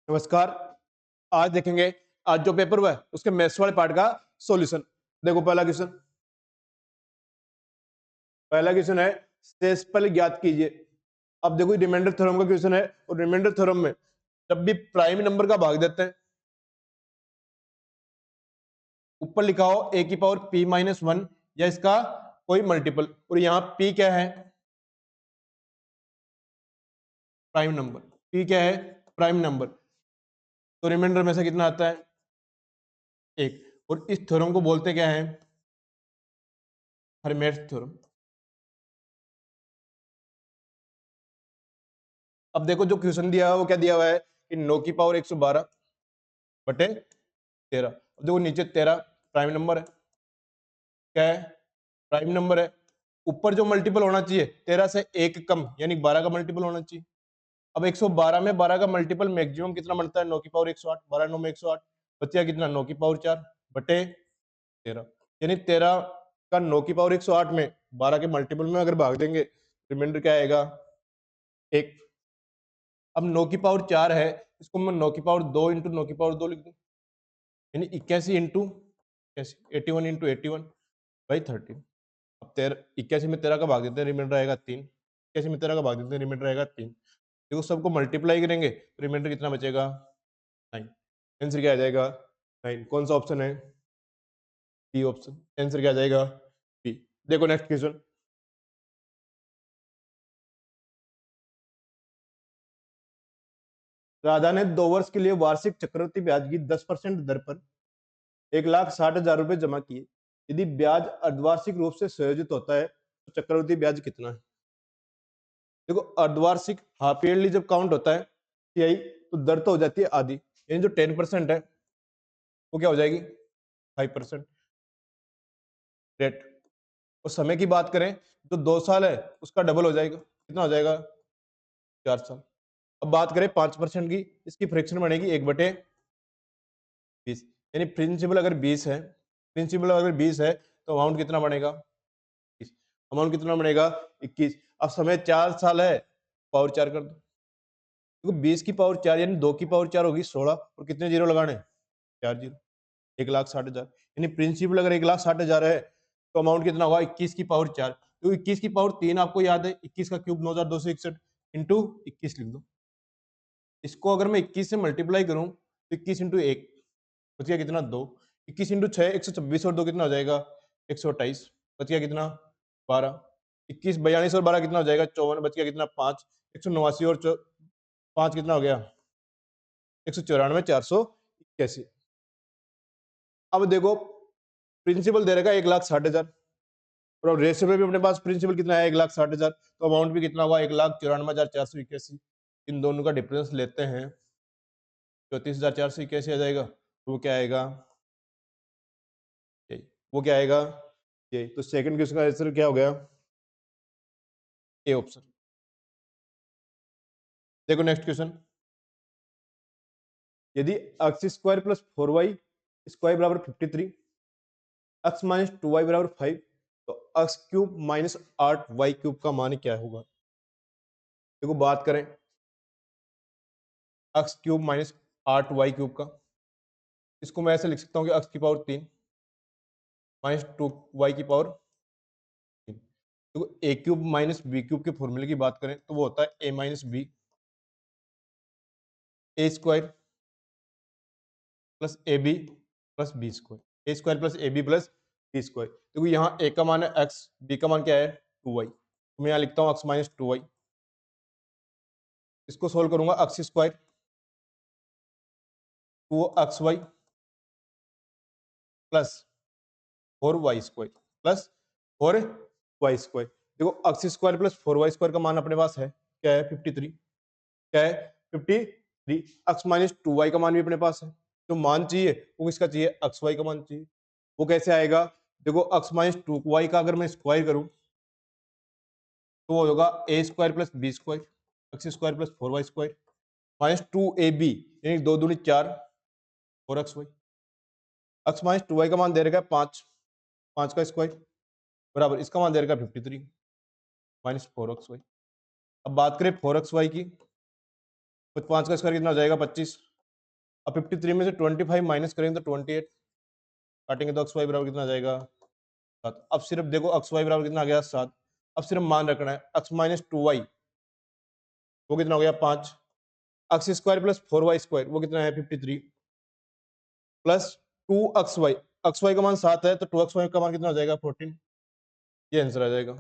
नमस्कार। आज देखेंगे, आज जो पेपर हुआ है उसके मैथ्स वाले पार्ट का सॉल्यूशन। देखो पहला क्वेश्चन है शेषफल ज्ञात कीजिए। अब देखो रिमाइंडर थ्योरम का क्वेश्चन है और रिमाइंडर थ्योरम में जब भी प्राइम नंबर का भाग देते हैं, ऊपर लिखा हो ए की पावर p माइनस वन या इसका कोई मल्टीपल, और यहाँ p क्या है? Prime number. p क्या है? Prime number. तो रिमाइंडर में से कितना आता है? एक। और इस थ्योरम को बोलते क्या है? हर्मेट्स थ्योरम। अब देखो जो क्वेश्चन दिया हुआ है वो क्या दिया हुआ है कि 9 की पावर 112 बटे 13। अब देखो नीचे 13 प्राइम नंबर है। क्या है? प्राइम नंबर है। ऊपर जो मल्टीपल होना चाहिए 13 से एक कम यानी 12 का मल्टीपल होना चाहिए। अब 112 में 12 का मल्टीपल मैक्सिमम कितना बनता है? 9 की पावर 108। 12 9 में 108 बच्चा कितना? 9 की पावर 4 बटे 13। यानी 13 का 9 की पावर 108 में 12 के मल्टीपल में अगर भाग देंगे, रिमाइंडर क्या आएगा? एक। अब 9 की पावर 4 है, इसको मैं 9 की पावर 2 इंटू 9 की पावर 2 लिख दूं, यानी 81 इंटू 81 इंटू 81 बाई 13। अब 81 में 13 का भाग देते हैं, रिमाइंडर आएगा 3। 81 में 13 का भाग देते हैं, रिमाइंडर आएगा 3। देखो सबको मल्टीप्लाई करेंगे तो रिमाइंडर कितना बचेगा? 9। आंसर क्या आ जाएगा? 9। कौन सा ऑप्शन है? B option. आंसर क्या आ जाएगा? बी। देखो नेक्स्ट क्वेश्चन। राधा ने 2 वर्ष के लिए वार्षिक चक्रवृद्धि ब्याज की 10% दर पर 1,60,000 रुपए जमा किए। यदि ब्याज अर्धवार्षिक रूप से संयोजित होता है तो चक्रवृद्धि ब्याज कितना है? देखो अर्धवार्षिक हाफ ईयरली जब काउंट होता है CI, तो दर तो हो जाती है आधी, यानी जो 10% है वो क्या हो जाएगी? 5% रेट। और समय की बात करें तो 2 साल है उसका डबल हो जाएगा। कितना हो जाएगा? 4 साल। अब बात करें 5% की, इसकी फ्रैक्शन बनेगी 1/20। यानी प्रिंसिपल अगर 20 है, प्रिंसिपल अगर 20 है तो अमाउंट कितना बनेगा? 21। अमाउंट कितना बनेगा? 21। अब समय 4 साल है, पावर 4 कर दो। देखो 20 की पावर 4 यानी 2 की पावर 4 होगी 16, और कितने जीरो लगाने? 4 जीरो। 1,60,000। यानी प्रिंसिपल अगर 1,60,000 है तो अमाउंट कितना होगा? 21 की पावर 4। तो 21 की पावर 3 आपको याद है, 21 का क्यूब 9,261 इंटू 21 लिख दो। इसको अगर मैं 21 से मल्टीप्लाई करूं तो 21 इंटू 1 बच गया कितना? 2। 21 इंटू 6 126 और 2 कितना हो जाएगा? 128। बच गया कितना? 12। 21 42 और 12 कितना हो जाएगा? 54। बच गया कितना? 5। 189 और 5 कितना हो गया? 194। 481। अब देखो प्रिंसिपल दे रखा है 1,60,000 और अब रेशियो में भी अपने पास प्रिंसिपल कितना है? 1,60,000। तो अमाउंट भी कितना होगा? 1,94,481। इन दोनों का डिफरेंस लेते हैं, 34,481 आ जाएगा। तो वो क्या आएगा? यही। वो क्या आएगा? यही। तो सेकंड क्वेश्चन का आंसर क्या हो गया? A option. देखो नेक्स्ट क्वेश्चन। यदि x square plus 4y square बराबर 53, x माइनस 2y बराबर 5, तो x cube minus 8y cube का मान क्या होगा? देखो बात करें x cube minus 8y cube का, इसको मैं ऐसे लिख सकता हूँ कि x की पावर 3 माइनस 2y की पावर 3। देखो a cube minus B cube के फॉर्मूले की बात करें तो वो होता है a minus B A square plus A B plus B square. A square plus A B plus B square. देखो यहाँ a का मान है x, b का मान क्या है? 2y। तो मैं यहाँ लिखता हूँ x माइनस 2y। इसको सोल्व करूंगा, x square 2xy plus 4y square plus 4y square. देखो x square plus 4y square का मान अपने पास है क्या है? 53। क्या है? 53। x माइनस 2y का मान भी अपने पास है। जो मान चाहिए वो किसका चाहिए? xy का मान चाहिए। वो कैसे आएगा? देखो x माइनस 2y का अगर मैं स्क्वायर करूं तो वो होगा a square plus B square, X square plus 4y square minus 2ab, यानी 2 दूनी 4 और xy। x माइनस 2y का मान दे रखा है 5, 5 का स्क्वायर बराबर इसका मान दे रखा है 53 माइनस 4xy। अब बात करें 4xy की, तो 5 का स्क्वायर कितना हो जाएगा? 25 अब 53 में से 25 माइनस करेंगे तो 28, काटेंगे तो एक्स वाई बराबर कितना आ जाएगा 7। अब सिर्फ देखो एक्स वाई बराबर कितना आ गया 7। अब सिर्फ मान रखना है, एक्स माइनस 2y वो कितना हो गया 5, x square plus 4y square वो कितना है 53, प्लस 2xy का मान 7 है तो 2xy का मान कितना हो जाएगा 14। ये आंसर आ जाएगा,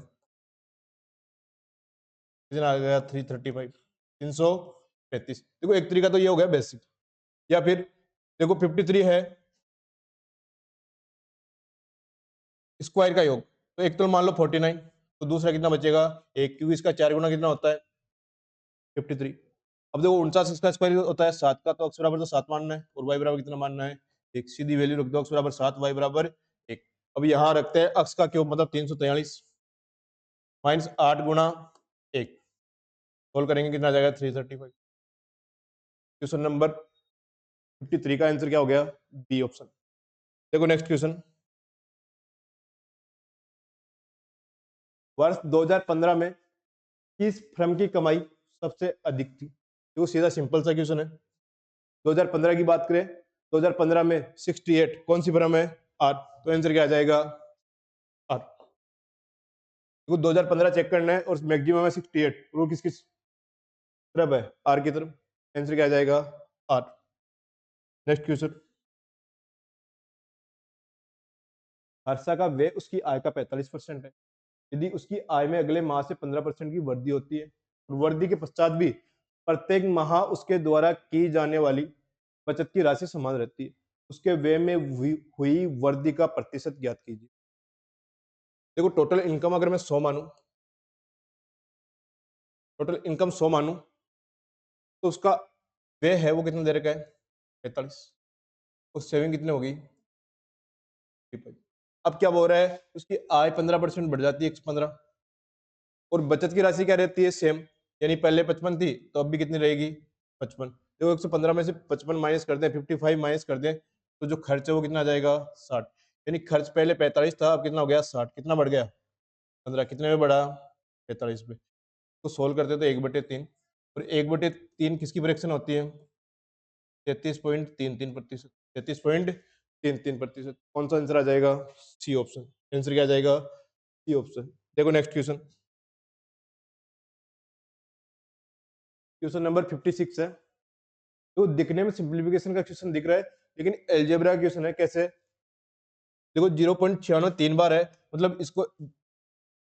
कितना आ गया 335, 335। देखो एक तरीका तो ये हो गया बेसिक, या फिर देखो 53 है स्क्वायर का योग, तो एक तो मान लो 49, तो दूसरा कितना बचेगा एक, क्योंकि इसका 4 गुना कितना होता है 53। अब देखो 49 इसका स्क्वायर होता है 7 का, तो x बराबर तो 7 मानना है और y बराबर कितना मानना है एक, सीधी वैल्यू रख दो x बराबर 7 y बराबर 1। अब यहाँ रखते हैं x का क्यूब मतलब 343 माइनस 8 गुना 1, सोल्व करेंगे कितना आ जाएगा 335। क्वेश्चन नंबर 53 का आंसर क्या हो गया बी ऑप्शन। देखो नेक्स्ट क्वेश्चन, वर्ष 2015 में किस फर्म की कमाई सबसे अधिक थी? देखो सीधा सिंपल सा क्वेश्चन है। 2015 की बात करें, 2015 में 68 कौन सी फर्म है आर, तो आंसर क्या आ जाएगा आर। देखो 2015 चेक करना है और मैक्सिमम है 68, वो किस किस तरफ है आर की तरफ, आंसर क्या आ जाएगा आर। नेक्स्ट क्वेश्चन, हर्षा का व्यय उसकी आय का 45% है, यदि उसकी आय में अगले माह से 15% की वृद्धि होती है और वृद्धि के पश्चात भी प्रत्येक माह उसके द्वारा की जाने वाली बचत की राशि समान रहती है, उसके व्यय में हुई वृद्धि का प्रतिशत ज्ञात कीजिए। देखो टोटल इनकम अगर मैं 100 मानूं, टोटल इनकम 100 मानूं, तो उसका व्यय है वो कितना दे रखा है 45, और सेविंग कितनी होगी 35। अब क्या बोल रहा है उसकी आय 15% बढ़ जाती है 115, और बचत की राशि क्या रहती है सेम, यानी पहले 55 थी तो अब भी कितनी रहेगी 55। देखो 115 में से 55 माइनस कर दें, 55 माइनस कर दें, तो जो खर्च है वो कितना आ जाएगा 60, यानी खर्च पहले 45 था अब कितना हो गया 60, कितना बढ़ गया 15, कितने में बढ़ा 45 में। तो सोल्व करते तो 1/3, और 1/3 किसकी फ्रैक्शन होती है 33.33%, 33.33%। कौन सा आंसर आ जाएगा सी ऑप्शन, आंसर क्या आ जाएगा सी ऑप्शन। देखो नेक्स्ट क्वेश्चन, क्वेश्चन नंबर 56 है। तो दिखने में सिंप्लीफिकेशन का क्वेश्चन दिख रहा है, लेकिन एल्जेब्रा क्वेश्चन है। कैसे, देखो 0.96 3 बार है, मतलब इसको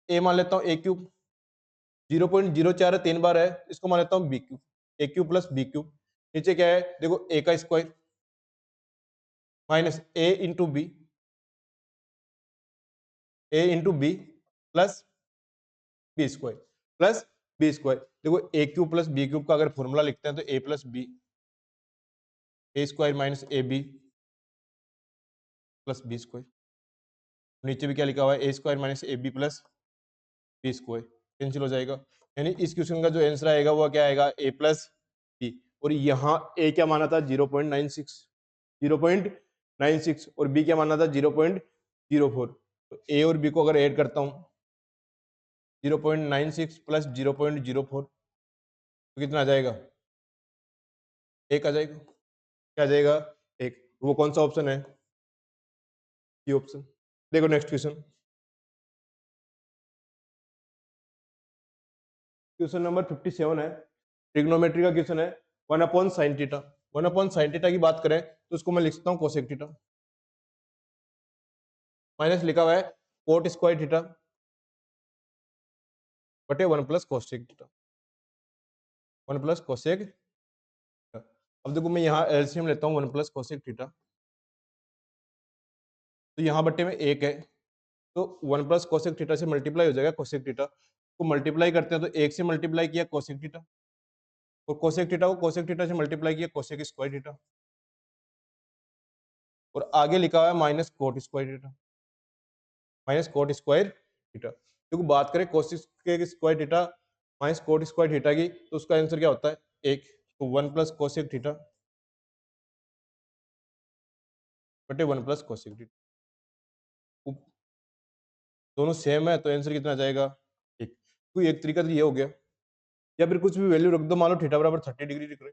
ए मान लेता हूँ ए क्यूब, 0.04 है 3 बार है, इसको मान लेता हूँ B cube, A cube plus B cube. नीचे क्या है देखो ए का square minus A into B plus B square plus B square. देखो A cube plus B cube का अगर फॉर्मूला लिखते हैं तो A plus B, A square minus A B plus B square. नीचे भी क्या लिखा हुआ है A square minus A B plus B square, cancel हो जाएगा। यानी इस क्वेश्चन का जो आंसर आएगा वो क्या आएगा ए प्लस बी, और यहाँ ए क्या माना था 0.96, 0.96, और बी क्या माना था 0.04। तो ए और बी को अगर ऐड करता हूँ 0.96 प्लस 0.04 तो कितना आ जाएगा एक आ जाएगा, क्या आ जाएगा एक। वो कौन सा ऑप्शन है ये ऑप्शन। देखो नेक्स्ट क्वेश्चन, क्वेश्चन नंबर 57 है, ट्रिग्नोमेट्री का क्वेश्चन है। 1/sin थीटा, 1/sin थीटा की बात करें तो उसको मैं लिख सकता हूँ कोसेक थीटा, माइनस लिखा हुआ है कोट स्क्वायर थीटा बटे 1 plus cosec theta, 1 plus cosec theta. अब देखो मैं यहाँ एलसीएम लेता हूँ 1 प्लस कोसेक थीटा, तो यहाँ बटे में 1 है, तो 1 प्लस कोसेक थीटा से मल्टीप्लाई हो जाएगा कोसेक थीटा को, मल्टीप्लाई करते हैं तो 1 से मल्टीप्लाई किया कोसेक थीटा, और कोसेक थीटा को कोसेक थीटा से मल्टीप्लाई किया कोसेक स्क्वायर थीटा, और आगे लिखा हुआ है minus cot square theta, minus cot square theta. क्योंकि बात करें cosec square theta minus cot square theta की, तो उसका आंसर क्या होता है एक, तो 1 प्लस कोसेक थीटा बटे 1 प्लस कोसेक थीटा, दोनों सेम है तो आंसर कितना आ जाएगा एक। कोई एक तरीका तो ये हो गया, या फिर कुछ भी वैल्यू रख दो, मान लो थीटा बराबर 30 डिग्री लिख रहे,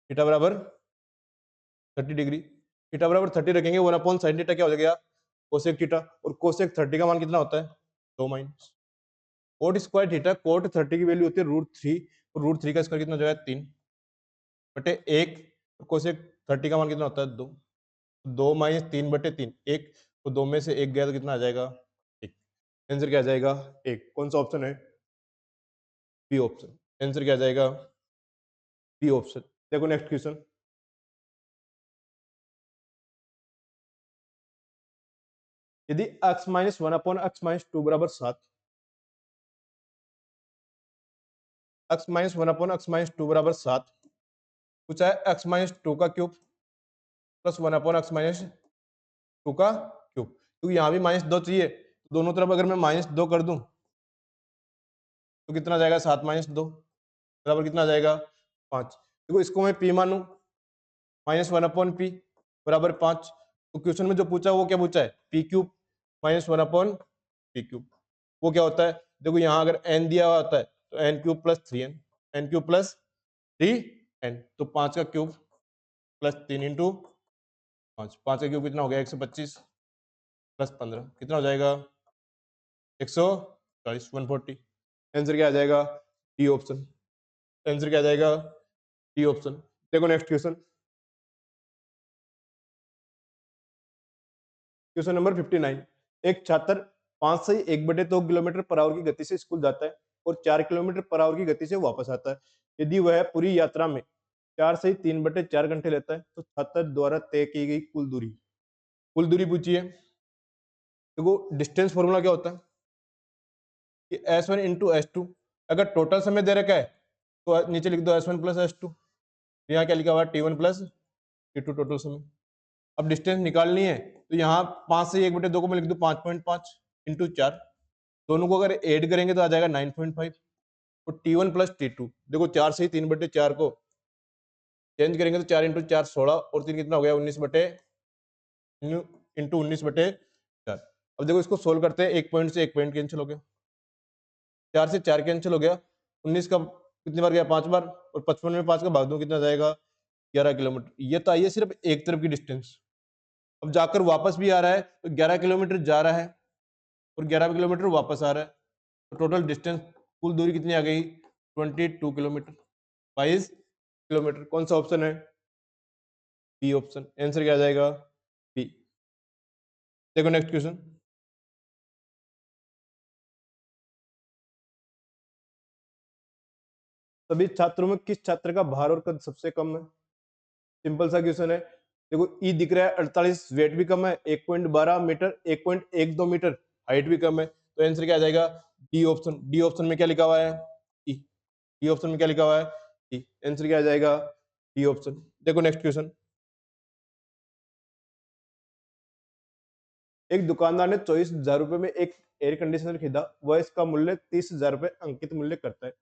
थीटा बराबर 30 डिग्री, थीटा बराबर 30 रखेंगे, 1/sin थीटा क्या हो जाएगा, कोसेक थीटा, और कोसेक 30 का मान कितना होता है, 2 minus cot square theta, cot 30 की वैल्यू होती है √3, और √3 का स्क्वायर कितना हो जाएगा 3/1, कोसेक 30 का मान कितना होता है 2, 2 माइनस 3/3, 1, तो 2 में से 1 गया तो कितना आ जाएगा 1, आंसर क्या आ जाएगा 1। कौन सा ऑप्शन है, बी ऑप्शन, आंसर क्या आ जाएगा बी ऑप्शन। देखो नेक्स्ट क्वेश्चन, यदि x माइनस 1/x-2 बराबर 7, x माइनस 1/x-2 बराबर 7 पूछा है, x माइनस 2 का क्यूब प्लस 1/x-2 का क्यूब, क्योंकि यहाँ भी -2 चाहिए, दोनों तरफ अगर मैं -2 कर दूं तो कितना आ जाएगा, 7 - 2 बराबर कितना आ जाएगा 5। देखो इसको मैं p मानूं, -1/p बराबर 5, तो क्वेश्चन में जो पूछा वो क्या पूछा है, p क्यूब -1/p क्यूब, वो क्या होता है, देखो यहाँ अगर n दिया हुआ होता है तो n cube plus 3n, n cube plus 3n, तो 5 का क्यूब प्लस 3 इंटू 5, 5 का क्यूब कितना हो गया 125 प्लस 15 कितना हो जाएगा 140, 140, आंसर क्या आ जाएगा डी ऑप्शन, आंसर क्या आ जाएगा डी ऑप्शन। देखो नेक्स्ट क्वेश्चन, क्वेश्चन नंबर 59, एक छात्र 5 से 1/2 किलोमीटर पर आवर की गति से स्कूल जाता है और 4 किलोमीटर पर आवर की गति से वापस आता है। यदि वह पूरी यात्रा में 4 से 3/4 घंटे लेता है तो छात्र द्वारा तय की गई कुल दूरी पूछी है। देखो डिस्टेंस फॉर्मूला क्या होता है कि S1 इंटू S2, अगर टोटल समय दे रखा है तो नीचे लिख दो S1 प्लस S2, यहाँ क्या लिखा हुआ है T1 प्लस T2 टोटल समय। अब डिस्टेंस निकालनी है तो यहाँ 5 से 1/2 को मैं लिख दूं 5.5 इंटू 4, दोनों को अगर ऐड करेंगे तो आ जाएगा 9.5, और T1 प्लस T2, देखो 4 से 3/4 को चेंज करेंगे तो 4 इंटू 4 16, और 3 कितना हो गया 19/4। अब देखो इसको सोल्व करते हैं, एक पॉइंट से एक पॉइंट कैंसिल हो गया, 4 से 4 कैंसिल हो गया, 19 का कितनी बार गया 5 बार, और 55 में 5 का भाग दो कितना जाएगा 11 किलोमीटर। ये तो आई है सिर्फ एक तरफ की डिस्टेंस, अब जाकर वापस भी आ रहा है तो 11 किलोमीटर जा रहा है और 11 किलोमीटर वापस आ रहा है, तो टोटल डिस्टेंस कुल दूरी कितनी आ गई 22 किलोमीटर, 22 किलोमीटर। कौन सा ऑप्शन है, बी ऑप्शन, आंसर क्या आ जाएगा बी। देखो नेक्स्ट क्वेश्चन, सभी छात्रों में किस छात्र का भार और कद सबसे कम है, सिंपल सा क्वेश्चन है। देखो ई दिख रहा है 48, वेट भी कम है, 1.12 मीटर, 1.12 मीटर हाइट भी कम है, तो आंसर क्या आ जाएगा डी ऑप्शन। डी ऑप्शन में क्या लिखा हुआ है ई, डी ऑप्शन में क्या लिखा हुआ है ई, आंसर क्या आ जाएगा डी ऑप्शन। देखो नेक्स्ट क्वेश्चन, एक दुकानदार ने 24,000 रुपए में एक एयर कंडीशनर खरीदा, वह इसका मूल्य 30,000 रुपए अंकित मूल्य करता है,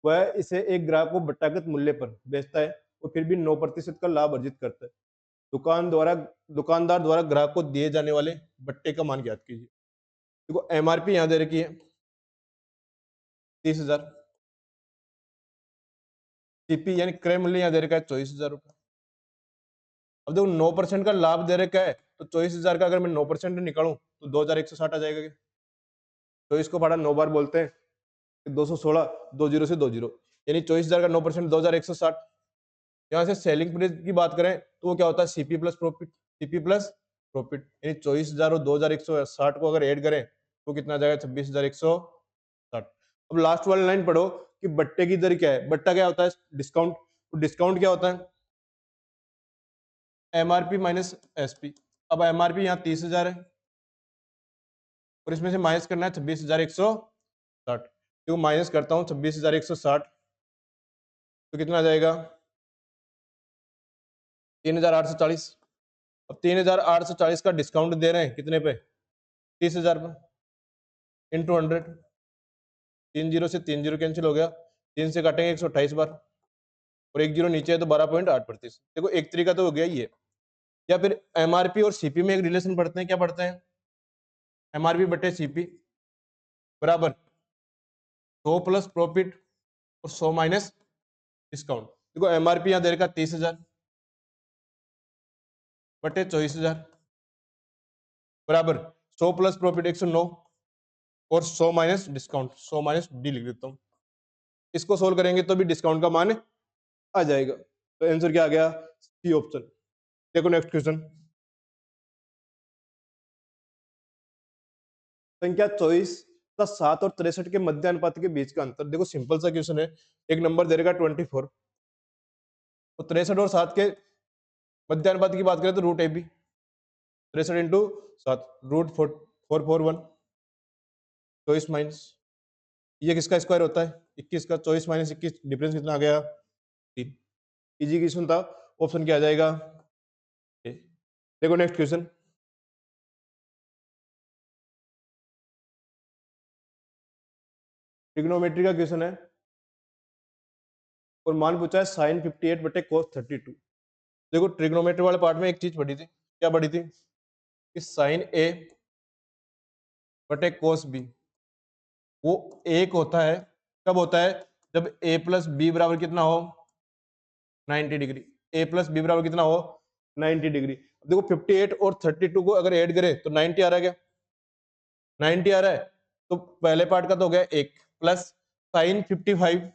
वह इसे एक ग्राहक को बट्टागत मूल्य पर बेचता है और फिर भी 9% का लाभ अर्जित करता है। दुकानदार द्वारा ग्राहक को दिए जाने वाले बट्टे का मान ज्ञात कीजिए। देखो एमआरपी यहाँ दे रखी है 30,000, सीपी यानी क्रय मूल्य यहाँ दे रखा है 24,000 रुपए। अब देखो 9% का लाभ दे रखा है तो 24,000 का अगर मैं 9% निकालूं तो 2,160 आ जाएगा क्या? 24 को पढ़ा 9 बार बोलते हैं, 216, 20 से 20, यानी 24,000 का 9% 2,160। यहाँ से सेलिंग प्राइस की बात करें तो वो क्या होता है CP plus profit, CP plus profit, यानी 24,000 और 2,160 को अगर ऐड करें तो कितना आ जाएगा 26,160। अब लास्ट वाली लाइन पढ़ो कि बट्टे की दर क्या है, बट्टा क्या होता है डिस्काउंट, तो डिस्काउंट क्या होता है एमआरपी माइनस एसपी। अब एमआरपी यहाँ 30,000 है और इसमें से माइनस करना है 26,160, तो माइनस करता हूँ 26,160 तो कितना आ जाएगा 3,840। अब 3,840 का डिस्काउंट दे रहे हैं कितने पे 30,000 पे, इंटू 100, 3 0 से 3 0 कैंसिल हो गया, 3 से काटेंगे 128 बार, और 1 0 नीचे है तो 12.8%। देखो एक तरीका तो हो गया ये, या फिर एमआरपी और सीपी में एक रिलेशन पढ़ते हैं, क्या पढ़ते हैं एमआरपी बटे सीपी बराबर 100 प्लस प्रॉफिट और 100 माइनस डिस्काउंट। देखो एमआरपी यहाँ दे रखा 30,000, बटे 24,000 बराबर 100 प्लस प्रॉफिट 109 और 100 माइनस डिस्काउंट, 100 माइनस डी लिख देता हूँ। इसको सोल्व करेंगे तो भी डिस्काउंट का मान आ जाएगा। तो आंसर क्या आ गया? C option. देखो नेक्स्ट क्वेश्चन, संख्या 24 का 7 और 63 के मध्य अनुपात के बीच का अंतर। देखो सिंपल सा क्वेश्चन है, एक नंबर दे देगा 24, तो 63 और 7 के मध्य अनुपात की बात करें तो root A B, 63 into 7 root 441, 24 minus ये किसका स्क्वायर होता है 21 का, 24 माइनस 21 डिफरेंस कितना आ गया 3। इजी क्वेश्चन था, ऑप्शन क्या आ जाएगा ए। देखो नेक्स्ट क्वेश्चन, ट्रिग्नोमेट्री का क्वेश्चन है और मान पूछा है साइन 58 बटे कोस 32। देखो ट्रिग्नोमेट्री वाले पार्ट में एक चीज पढ़ी थी, क्या पढ़ी थी कि साइन ए बटे कोस बी वो एक होता है, कब होता है जब ए प्लस बी बराबर कितना हो 90 डिग्री, ए प्लस बी बराबर कितना हो 90 डिग्री। देखो 58 और 32 को अगर ऐड करें तो 90 आ रहा है क्या, 90 आ रहा है, तो पहले पार्ट का तो हो गया एक प्लस साइन 55,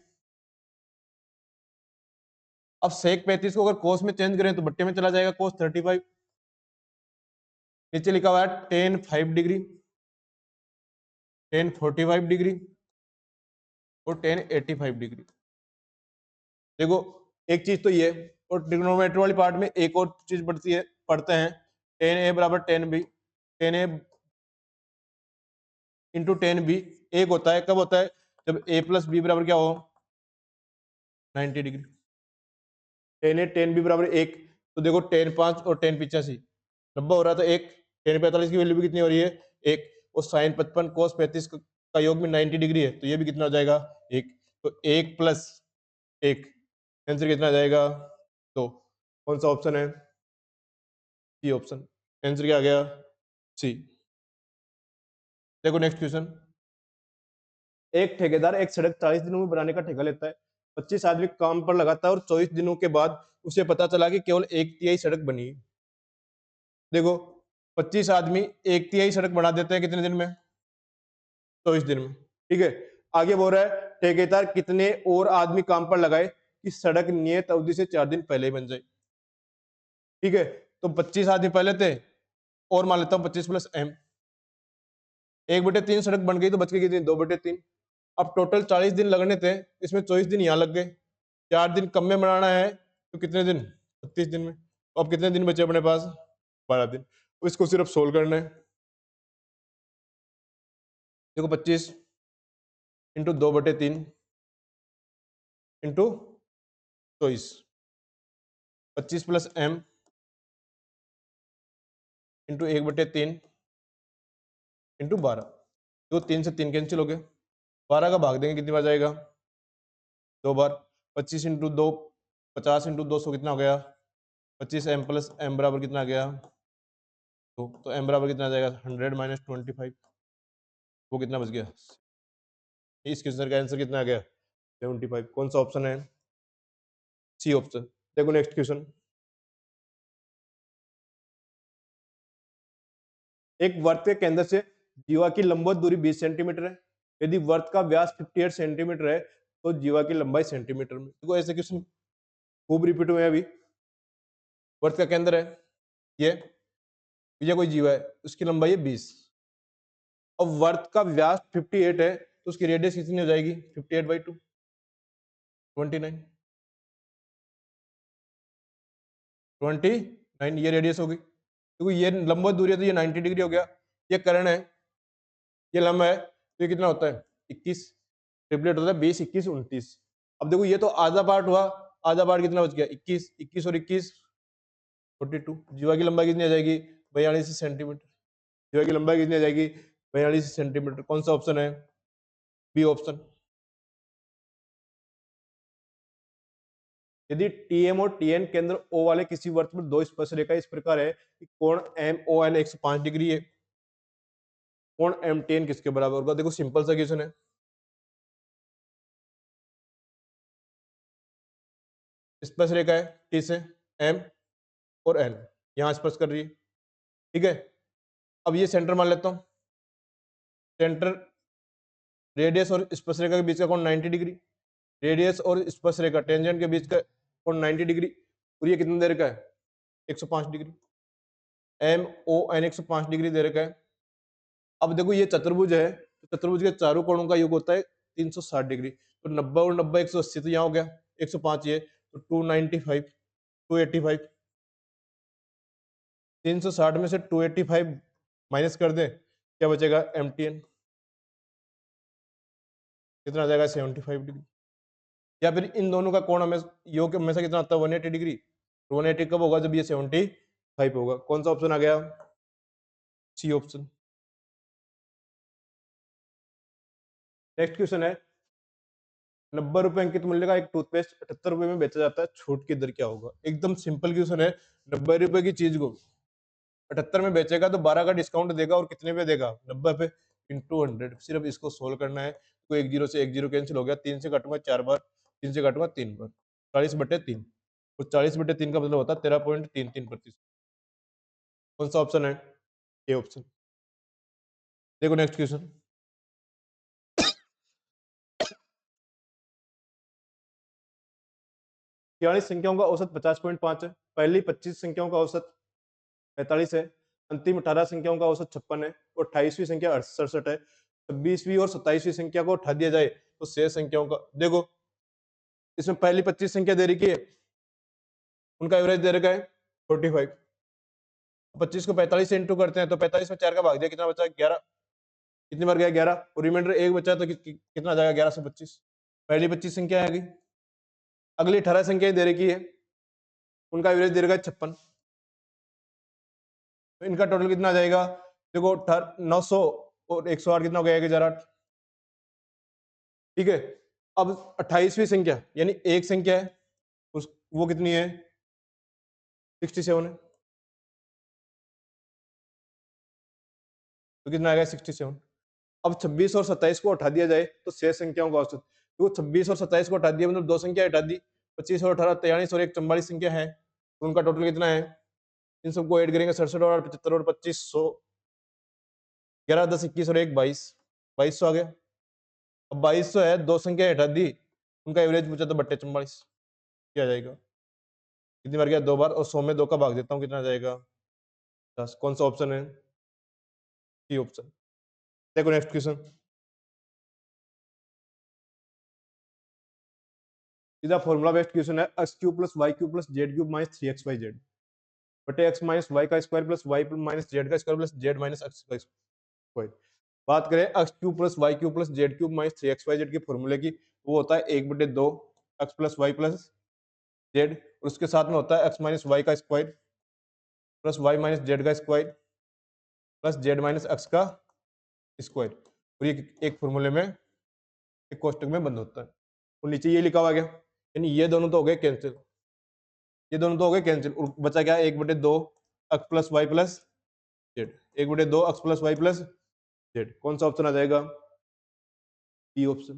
अब सेक 35 को अगर कोस में चेंज करें तो बट्टे में चला जाएगा कोस 35, नीचे लिखा हुआ है टेन 5 डिग्री, टेन 45 डिग्री और टेन 85 डिग्री। देखो एक चीज तो ये, और ट्रिग्नोमेट्री वाली पार्ट में एक और चीज पढ़ती है, पढ़ते हैं टेन ए बराबर टेन बी, टेन ए इंटू टेन बी एक होता है, कब होता है जब ए प्लस बी बराबर क्या हो 90 डिग्री, टेन ए टेन बी बराबर एक, तो देखो टेन 5 और टेन 85 90 हो रहा था एक, टेन 45 की वैल्यू भी कितनी हो रही है एक, और साइन 55 कोस 35 का योग में 90 डिग्री है, तो ये भी कितना हो जाएगा एक, तो एक प्लस एक, आंसर कितना आ जाएगा तो कौन सा ऑप्शन है सी ऑप्शन, आंसर क्या आ गया सी। देखो नेक्स्ट क्वेश्चन, एक ठेकेदार एक सड़क 40 दिनों में बनाने का ठेका लेता है, 25 आदमी काम पर लगाता है और 24 दिनों के बाद उसे पता चला कि केवल एक तिहाई सड़क बनी। देखो 25 आदमी एक तिहाई सड़क बना देते हैं कितने दिन में 24 दिन में, ठीक है। आगे बोल रहा है ठेकेदार कितने और आदमी काम पर लगाए कि सड़क नियत अवधि से 4 दिन पहले ही बन जाए, ठीक है। तो 25 आदमी पहले थे और मान लेता हूं 25 प्लस एम, 1/3 सड़क बन गई तो बच गई कितनी 2/3, अब टोटल 40 दिन लगने थे, इसमें 24 दिन यहाँ लग गए, 4 दिन कम में बनाना है तो कितने दिन 36 दिन में, तो अब कितने दिन बचे अपने पास 12 दिन, तो इसको सिर्फ सोल्व करना है। देखो 25 into 2/3 into 24, 25 plus M into 1/3 into 12, तो 3 से 3 कैंसिल हो गए, 12 का भाग देंगे कितनी बार जाएगा 2 बार, 25 इंटू 2 50 इंटू 200 कितना हो गया 25 एम प्लस एम बराबर कितना आ गया तो एम बराबर कितना आ जाएगा 100 माइनस 25, वो कितना बच गया, इस क्वेश्चन का आंसर कितना आ गया 75, कौन सा ऑप्शन है सी ऑप्शन। देखो नेक्स्ट क्वेश्चन, एक वर्त के केंद्र से जीवा की लंबवत दूरी 20 सेंटीमीटर है, यदि वर्त का व्यास 58 सेंटीमीटर है तो जीवा की लंबाई सेंटीमीटर में। देखो ऐसे क्वेश्चन खूब रिपीट हुए हैं अभी, वर्त का केंद्र है ये कोई जीवा है, उसकी लंबाई है 20, और वर्त का व्यास 58 है तो उसकी रेडियस कितनी हो जाएगी 58/2 29, 29 ये रेडियस होगी, क्योंकि ये लंबवत दूरी है तो ये 90 डिग्री हो गया, ये कर्ण है ये लंबा है तो ये कितना होता है 21, ट्रिपलेट होता है 20 21 29। अब देखो ये तो आधा पार्ट हुआ, आधा पार्ट कितना बच गया 21, 21 और 21 42, जीवा की लंबाई कितनी आ जाएगी 42 सेंटीमीटर, जीवा की लंबाई कितनी आ जाएगी 42 सेंटीमीटर, कौन सा ऑप्शन है बी ऑप्शन। यदि टीएम और टीएन केंद्र ओ वाले किसी वर्त में दो स्पर्शरेखा इस प्रकार है कि कोण एम ओ एन 105 डिग्री है, कोण एम टी एन किसके बराबर होगा। देखो सिंपल सा क्वेश्चन है, स्पर्शरेखा है टी से एम और एन, यहाँ स्पर्श कर रही है, ठीक है। अब ये सेंटर मान लेता हूँ, सेंटर रेडियस और स्पर्श रेखा के बीच का कोण 90 डिग्री, रेडियस और स्पर्श रेखा टेंजेंट के बीच का कोण 90 डिग्री, और ये कितनी देर का है 105 degree, M O N 105 degree दे रखा है। अब देखो ये चतुर्भुज है, तो चतुर्भुज के चारों कोणों का योग होता है 360 डिग्री, तो 90 और 90 180, तो यहाँ हो गया 105, ये तो 295 285, 360 में से 285 माइनस कर दे, क्या बचेगा MTN, कितना आ जाएगा 75 डिग्री। या फिर इन दोनों का कोण हमें योग हमेशा कितना आता है 180 डिग्री, 180 कब होगा जब ये 75 होगा। कौन सा ऑप्शन आ गया, सी ऑप्शन। नेक्स्ट क्वेश्चन है 90 रुपए अंकित मूल्य का एक टूथपेस्ट 78 रुपए में बेचा जाता है, छूट की दर क्या होगा। एकदम सिंपल क्वेश्चन है, 90 रुपए की चीज को 78 में बेचेगा तो 12 का डिस्काउंट देगा और कितने पे देगा 90 पे इंटू 100। सिर्फ इसको सोल्व करना है, तो एक जीरो से एक जीरो कैंसिल हो गया, 3 से काटूंगा 4 बार, 3 से काटूंगा 3 बार, 40/3, और 40/3 का मतलब होता है 13.33%। कौन सा ऑप्शन है, ए ऑप्शन। देखो नेक्स्ट क्वेश्चन, 43 संख्याओं का औसत 50.5 है, पहली 25 संख्याओं का औसत 45 है, अंतिम 18 संख्याओं का औसत 56 है, और 28वीं संख्या 67 है। 26वीं और 27वीं संख्या को उठा दिया जाए तो शेष संख्याओं का, देखो इसमें पहली 25 संख्या दे रखी है, उनका एवरेज दे रखा है 45, 25 को 45 से इंटू करते हैं तो 45 में 4 का भाग दिया, कितना बचा 11, कितनी बार गया 11, और रिमाइंडर एक बचा तो कितना जाएगा 11 से 25, पहली 25 संख्या आ गई। अगली 18 संख्या दे रखी है, उनका एवरेज दे रखा है 56, तो इनका टोटल कितना आ जाएगा, देखो 900 और 108 कितना हो गया 1008, ठीक है। अब 28वीं संख्या यानी एक संख्या है, उस वो कितनी है 67 है, तो कितना आएगा 67। अब 26 और 27 को हटा दिया जाए तो शेष संख्याओं का औसत, तो 26 और 27 को हटा दिया मतलब दो संख्या हटा दी, 25 और 18 43 और एक 44 संख्या है, तो उनका टोटल कितना है, इन सबको ऐड करेंगे 67 और 75 और 25 100, 11 10 21 और एक 22, 2200 आ गया। अब 2200 है, दो संख्या हटा दी, उनका एवरेज पूछा तो बट्टे 44, क्या आ जाएगा, कितनी बार गया 2 बार, और 100 में 2 का भाग देता हूँ कितना आ जाएगा 10। कौन सा ऑप्शन है, सी ऑप्शन। देखो नेक्स्ट क्वेश्चन, सीधा फॉर्मूला बेस्ड क्वेश्चन है, X cube plus Y cube plus Z cube minus 3xyz बटे एक्स माइनस वाई का square plus Y minus Z का square plus Z minus X का square. बात करें X cube plus Y cube plus Z cube minus 3xyz के फॉर्मूले की, वो होता है 1/2 X plus Y plus Z, और उसके साथ में होता है एक्स माइनस वाई का square plus Y minus Z का square plus Z minus X का स्क्वायर, और ये एक फॉर्मूले में एक कोष्टक में बंद होता है, और नीचे ये लिखा हुआ गया, यानी ये दोनों तो हो गए कैंसिल, ये दोनों तो हो गए कैंसिल, और बचा क्या 1/2 X plus Y plus Z, 1/2 X plus Y plus Z. कौन सा ऑप्शन आ जाएगा, बी ऑप्शन।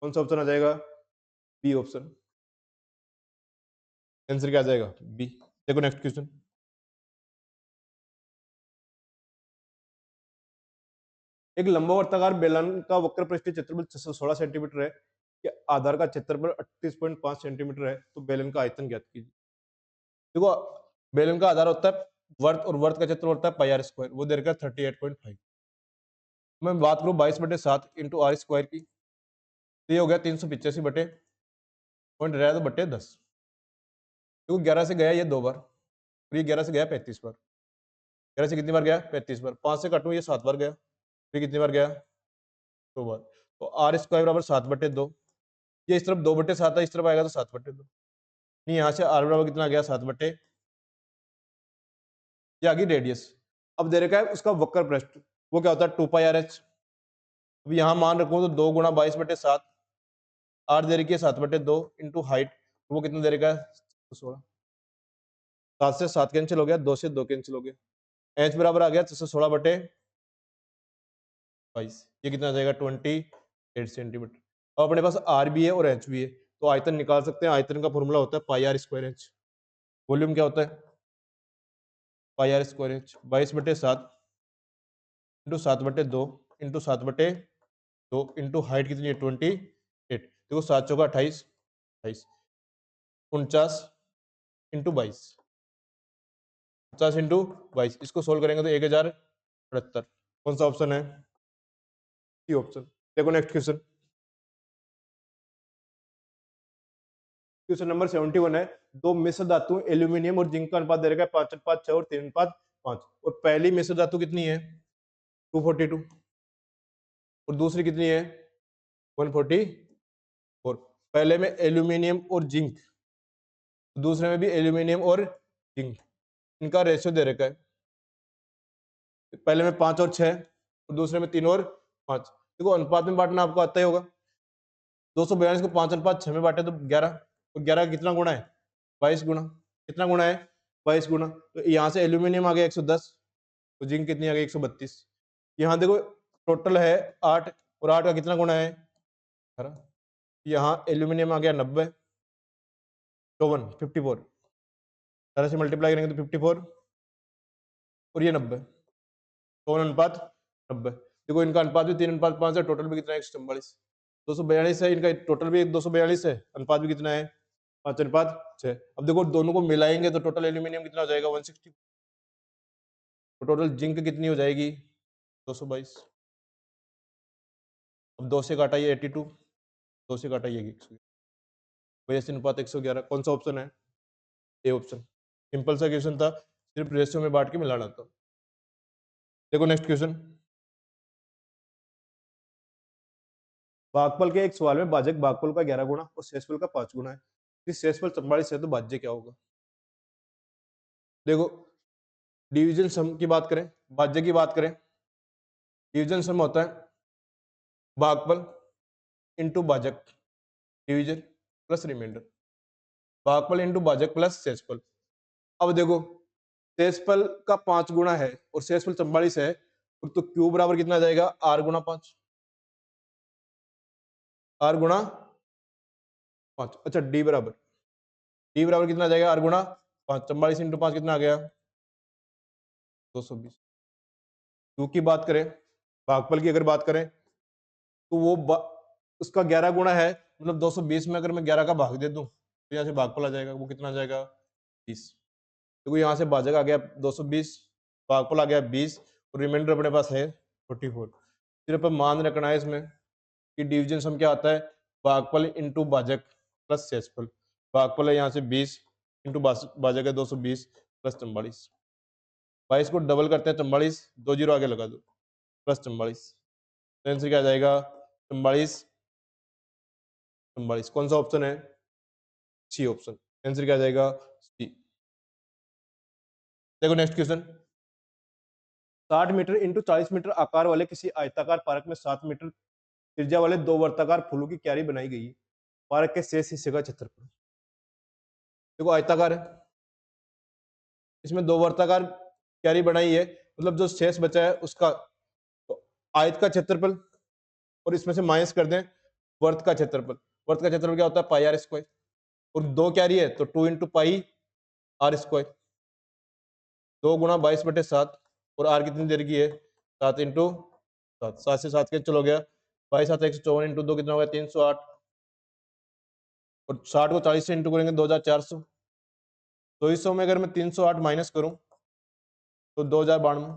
कौन सा ऑप्शन आ जाएगा, बी ऑप्शन, आंसर क्या आ जाएगा बी। देखो नेक्स्ट क्वेश्चन, एक लंबवर्ताकार बेलन का वक्र पृष्ठीय क्षेत्रफल 616 सेंटीमीटर है, के आधार का क्षेत्रफल 38.5 सेंटीमीटर है, तो बेलन का आयतन ज्ञात कीजिए। देखो बेलन का आधार होता है वर्त, और वर्त का क्षेत्र होता है पाई आर स्क्वायर, वो दे रखा है 38.5। मैं बात करूं 22/7 इंटू आर स्क्वायर की, तो ये हो गया 385 पॉइंट रहा तो बटे 10, क्योंकि 11 से गया ये 2 बार, और ये 11 से गया 35 बार, 11 से कितनी बार गया 35 बार, 5 से काटूं ये 7 बार गया, फिर कितनी बार गया 2 बार, तो आर स्क्वायर बराबर 7/2, ये इस तरफ 2/7 है, इस तरफ आएगा तो 7/2, नहीं यहाँ से आर बराबर कितना गया 7/, ये आ गई रेडियस। अब दे रखा है उसका वक्र पृष्ठ, वो क्या होता है 2πRh। अब यहाँ मान रखो तो 2 गुणा 22/7, आर दे रखी है 7/2 इंटू हाइट, वो कितना दे रखा है 16, 7 से 7 कैंसिल हो गया, 2 से 2 कैंसिल हो गया, एच बराबर आ गया 616/22, ये कितना आ जाएगा 28 सेंटीमीटर। अब अपने पास आर भी है और एच भी है, तो आयतन निकाल सकते हैं, आयतन का फॉर्मूला होता है pi R square H. Volume क्या होता है pi R square H 22/7 into 7/2 into 7/2 into height कितनी है 28। देखो 7 चौका 28, 28 49 इंटू 22, 50 इंटू 22, इसको सोल्व करेंगे तो 1078। कौन सा ऑप्शन है? C option. देखो नेक्स्ट क्वेश्चन, क्वेश्चन नंबर 71 है। दो मिश्र धातु एल्यूमिनियम और जिंक का अनुपात दे रखा है 5:6 और 3:5। और पहली मिश्र धातु कितनी है 242 और दूसरी कितनी है 144। पहले में एल्यूमिनियम और जिंक, दूसरे में भी एल्यूमिनियम और जिंक, इनका रेशियो दे रखा है। पहले में 5 और 6 और दूसरे में 3 और 5। देखो अनुपात में बांटना आपको आता ही होगा। 242 को 5:6 में बांटे तो 11, और 11 कितना गुना है 22 गुना। कितना गुना है 22 गुना। तो यहाँ से एल्यूमिनियम आ गया 110, तो जिंक कितनी आ गई 132। यहाँ देखो टोटल है 8 और 8 का कितना गुना है 18। यहाँ एल्यूमिनियम आ गया 90, 54 18 से मल्टीप्लाई करेंगे तो 54 और ये 90, 54 अनुपात 90। देखो इनका अनुपात भी 3:5 है, टोटल भी कितना है 144। 242 है इनका, टोटल भी 242 है, अनुपात भी कितना है 5:6। अब देखो दोनों को मिलाएंगे तो टोटल एल्यूमिनियम कितना हो जाएगा 160, तो टोटल जिंक कितनी हो जाएगी 222। अब 2 से काटा ये 82, 2 से काटा ये 100, वही अनुपात 111। कौन सा ऑप्शन है? A option. सिंपल सा क्वेश्चन था, सिर्फ रेशियो में बांट के मिलाना था। देखो नेक्स्ट क्वेश्चन, भागफल के एक सवाल में भाजक भागफल का 11 गुना और शेषफल का 5 गुना है। इस शेषफल 44 है तो भाज्य क्या होगा? देखो डिवीजन सम की बात करें, भाज्य की बात करें, डिवीजन सम होता है भागफल इंटू भाजक डिवीजन प्लस रिमाइंडर, भागफल इंटू भाजक प्लस शेषफल। अब देखो शेषफल का 5 गुना है और शेषफल 44 है, तो क्यू बराबर कितना आ जाएगा आर गुना 5, आर गुना 5। अच्छा डी बराबर कितना आ जाएगा आर गुना 5, 44 इंटू 5 कितना आ गया 220। क्यू की बात करें, भागफल की अगर बात करें तो वो उसका 11 गुना है, मतलब 220 में अगर मैं 11 का भाग दे दूं तो यहाँ से भागफल आ जाएगा, वो कितना आ जाएगा 20। देखो यहाँ से भाजक आ गया 220, भागफल आ गया 20 और रिमाइंडर अपने पास है 44। सिर्फ मान रखना है इसमें कि डिवीजन सम क्या आता है भागफल इंटू भाजक प्लस शेषफल। भागफल है यहाँ से 20 इंटू भाजक है 220 प्लस 44। 22 को डबल करते हैं 44, 2 जीरो आगे लगा दो प्लस 44, तो आंसर क्या आ जाएगा 44 44। कौन सा ऑप्शन है? C option. आंसर क्या आ जाएगा सी। देखो next question, 60 metre into 40 metre आकार वाले किसी आयताकार पार्क में 7 मीटर त्रिज्या वाले दो वर्ताकार फूलों की क्यारी बनाई गई है। पार्क के शेष हिस्से का क्षेत्रफल। देखो आयताकार है, इसमें दो वर्ताकार क्यारी बनाई है, मतलब जो शेष बचा है उसका तो आयत का क्षेत्रफल, और इसमें से माइनस कर दें वर्त का क्षेत्रफल। वर्त का क्षेत्रफल क्या होता है पाई आर स्क्वायर, और दो क्यारी है तो 2 इंटू पाई आर स्क्वायर, 2 गुणा 22/7 और आर कितनी देर की है 7 इंटू 7, 7 से 7 के चलो गया 22 7 154 इंटू 2 कितना होगा 308, और 60 को 40 से इंटू करेंगे 2400। 2400 में अगर मैं 308 माइनस करूं तो 2092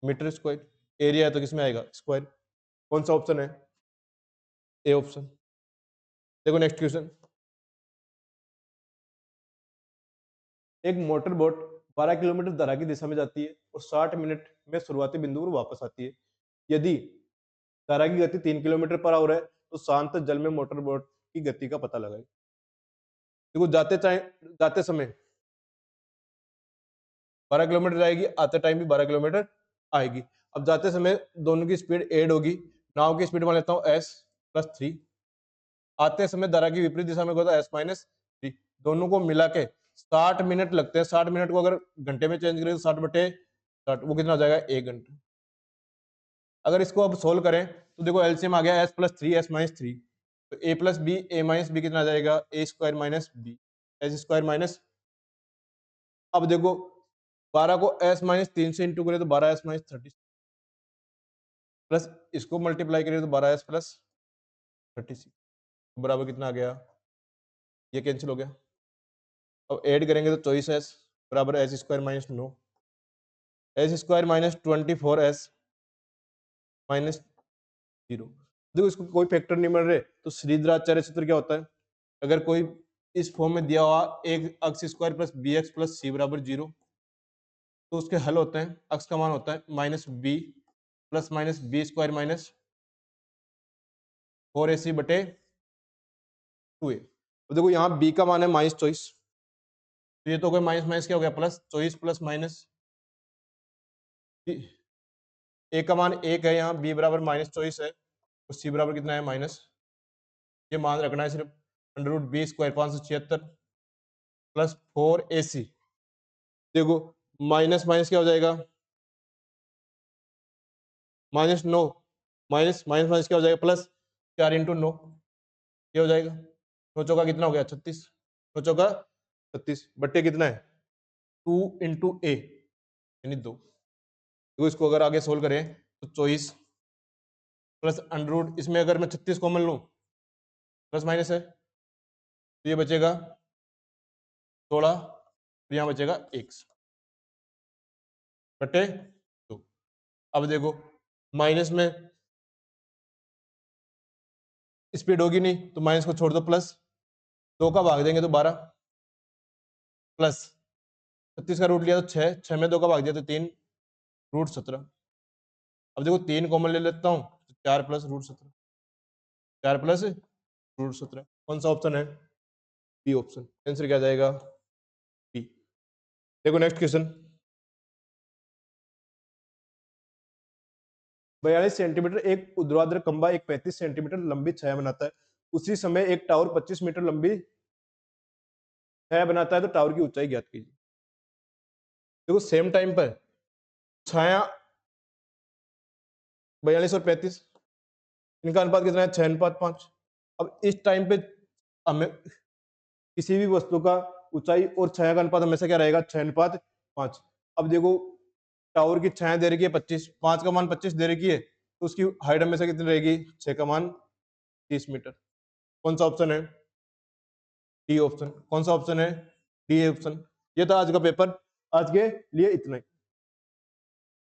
मीटर स्क्वायर। एरिया है तो किसमें आएगा स्क्वायर। कौन सा ऑप्शन है? A option. देखो नेक्स्ट क्वेश्चन, एक मोटर बोट 12 किलोमीटर धारा की दिशा में जाती है और 60 मिनट में शुरुआती बिंदु पर वापस आती है। यदि धारा की गति 3 किलोमीटर पर आवर है तो शांत जल में मोटर बोट की गति का पता लगाए। देखो जाते समय 12 किलोमीटर जाएगी, आते टाइम भी 12 किलोमीटर आएगी। अब जाते समय दोनों की स्पीड एड होगी, नाव की स्पीड मान लेता हूँ s + 3, आते समय धारा की विपरीत दिशा में होता है s - 3। दोनों को मिला के 60 मिनट लगते हैं। 60 मिनट को अगर घंटे में चेंज करें तो 60/60, वो कितना हो जाएगा 1 घंटा। अगर इसको अब सोल्व करें तो देखो एलसीएम आ गया s + 3 s - 3, तो a + b a - b कितना आ जाएगा a² - b s² - अब देखो 12 को s माइनस 3 से इंटू करें तो 12s माइनस 30 प्लस इसको मल्टीप्लाई करें तो 12s प्लस 36 बराबर कितना आ गया, ये कैंसिल हो गया। अब ऐड करेंगे तो 24s बराबर S square minus 9 S square minus 24s minus 0। देखो इसको कोई फैक्टर नहीं मिल रहे तो श्रीधराचार्य सूत्र क्या होता है, अगर कोई इस फॉर्म में दिया हुआ एक ax square plus B X plus C बराबर 0 तो उसके हल होते हैं, अक्स का मान होता है minus B plus minus B square minus 4ac बटे 2a। तो देखो यहाँ b का मान है माइनस 24 तो ये तो हो गया माइनस माइनस क्या हो गया प्लस 24 प्लस माइनस a का मान 1 है, यहाँ b बराबर माइनस 24 है तो c बराबर कितना है माइनस, ये मान रखना है सिर्फ under root B square 576 plus 4ac। देखो माइनस माइनस क्या हो जाएगा माइनस 9 माइनस माइनस माइनस क्या हो जाएगा प्लस 4 इंटू 9 ये हो जाएगा 9 चौका कितना हो गया 36 9 चौका 36 बट्टे कितना है 2 इंटू ए यानी 2। तो इसको अगर आगे सोल्व करें तो 24 प्लस अंडर रूट इसमें अगर मैं 36 कॉमन लूँ प्लस माइनस है तो ये बचेगा 16 तो यहाँ बचेगा x बटे 2। अब देखो माइनस में स्पीड होगी नहीं तो माइनस को छोड़ दो प्लस 2 का भाग देंगे तो 12 प्लस 36 का रूट लिया तो 6 6 में 2 का भाग दिया तो 3 रूट 17। अब देखो 3 कॉमन ले लेता हूँ तो 4 प्लस रूट 17 4 प्लस रूट 17 कौन सा ऑप्शन है बी ऑप्शन, आंसर क्या जाएगा बी। देखो नेक्स्ट क्वेश्चन 42 सेंटीमीटर एक ऊर्ध्वाधर खंभा एक 35 सेंटीमीटर लंबी छाया बनाता है, उसी समय एक टावर 25 मीटर लंबी छाया बनाता है तो टावर की ऊंचाई ज्ञात कीजिए। देखो सेम टाइम पर छाया 42 और 35 इनका अनुपात कितना है 6:5। अब इस टाइम पे हमें किसी भी वस्तु का ऊंचाई और छाया का अनुपात हमेशा क्या रहेगा 6:5। अब देखो टावर की छाया दे रखी है 25 5 का मान 25 दे रखी है तो उसकी हाइट हमेशा कितनी रहेगी 6 का मान 30 मीटर। कौन सा ऑप्शन है डी ऑप्शन। कौन सा ऑप्शन है डी ऑप्शन। ये था आज का पेपर, आज के लिए इतना ही।